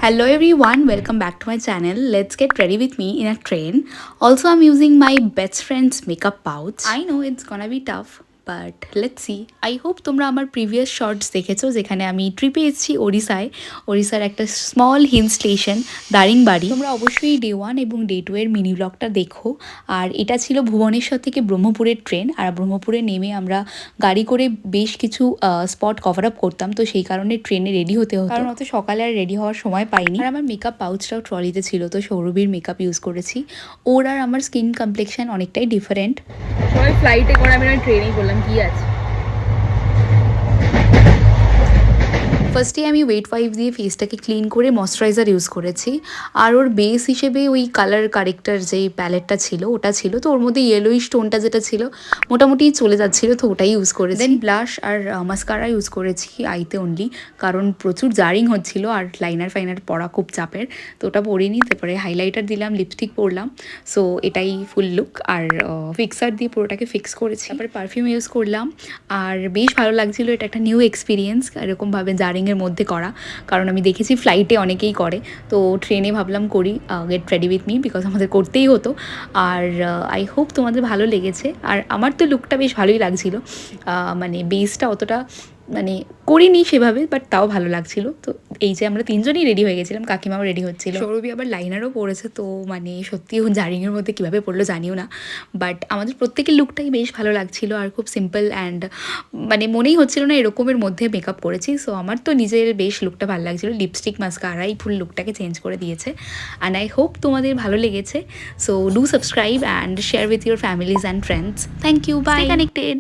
Hello everyone, welcome back to my channel. Let's get ready with me in a train. Also, I'm using my best friend's makeup pouch. I know it's gonna be tough, but let's see. I hope তোমরা আমার previous shorts দেখেছো, যেখানে আমি ট্রিপে এসেছি ওড়িশার একটা small hill station Daringbadi. তোমরা অবশ্যই ডে 1 এবং ডে 2 এর মিনি ব্লগটা দেখো। আর এটা ছিল ভুবনেশ্বর থেকে ব্রহ্মপুরের ট্রেন। আর ব্রহ্মপুরে নেমে আমরা গাড়ি করে বেশ কিছু স্পট কভার আপ করতাম, তো সেই কারণে ট্রেনে রেডি হতে হতো, কারণ অত সকালে আর রেডি হওয়ার সময় পাইনি। আর আমার মেকআপ পাউচটাও ট্রলিতে ছিল, তো সৌরভীর মেকআপ ইউজ করেছি। ওর আর আমার স্কিন কমপ্লেকশন অনেকটাই ডিফারেন্ট। সবাই ফ্লাইটে করে, আমি ট্রেনেই করলাম, কি আছে। ফার্স্টে আমি ওয়েট ওয়াইপ দিয়ে ফেসটাকে ক্লিন করে ময়শ্চারাইজার ইউজ করেছি। আর ওর বেস হিসেবে ওই কালার কারেক্টার যেই প্যালেটটা ছিল ওটা ছিল, তো ওর মধ্যে ইয়েলোইশ টোনটা যেটা ছিল মোটামুটি চলে যাচ্ছিলো, তো ওটাই ইউজ করেছি। দেন ব্লাশ আর মাস্কারা ইউজ করেছি আইতে অনলি, কারণ প্রচুর জারিং হচ্ছিলো আর লাইনার ফাইনার পরা খুব চাপের, তো ওটা পরিনি। তারপরে হাইলাইটার দিলাম, লিপস্টিক পরলাম, সো এটাই ফুল লুক। আর ফিক্সার দিয়ে পুরোটাকে ফিক্স করেছি। তারপরে পারফিউম ইউজ করলাম, আর বেশ ভালো লাগছিলো। এটা একটা নিউ এক্সপিরিয়েন্স এরকমভাবে জারিংয়ের মধ্যে করা, কারণ আমি দেখেছি ফ্লাইটে অনেকেই করে, তো ট্রেনে ভাবলাম করি, get ready with me, because আমাদের করতেই হতো। আর আই হোপ তোমাদের ভালো লেগেছে। আর আমার তো লুকটা বেশ ভালোই লাগছিলো, মানে বেসটা অতটা মানে করিনি সেভাবে, বাট তাও ভালো লাগছিল। তো এই যে আমরা তিনজনই রেডি হয়ে গেছিলাম, কাকিমাও রেডি হচ্ছিল, সৌরভী আবার লাইনারও পড়েছে, তো মানে সত্যি জারিংয়ের মধ্যে কীভাবে পড়লো জানিও না, বাট আমাদের প্রত্যেকের লুকটাই বেশ ভালো লাগছিল। আর খুব সিম্পল অ্যান্ড মানে মনেই হচ্ছিল না এরকমের মধ্যে মেকআপ করেছি। সো আমার তো নিজের বেশ লুকটা ভালো লাগছিলো। লিপস্টিক মাস্কারাই ফুল লুকটাকে চেঞ্জ করে দিয়েছে। অ্যান্ড আই হোপ তোমাদের ভালো লেগেছে। So do subscribe and share with your families and friends. Thank you, bye, connected.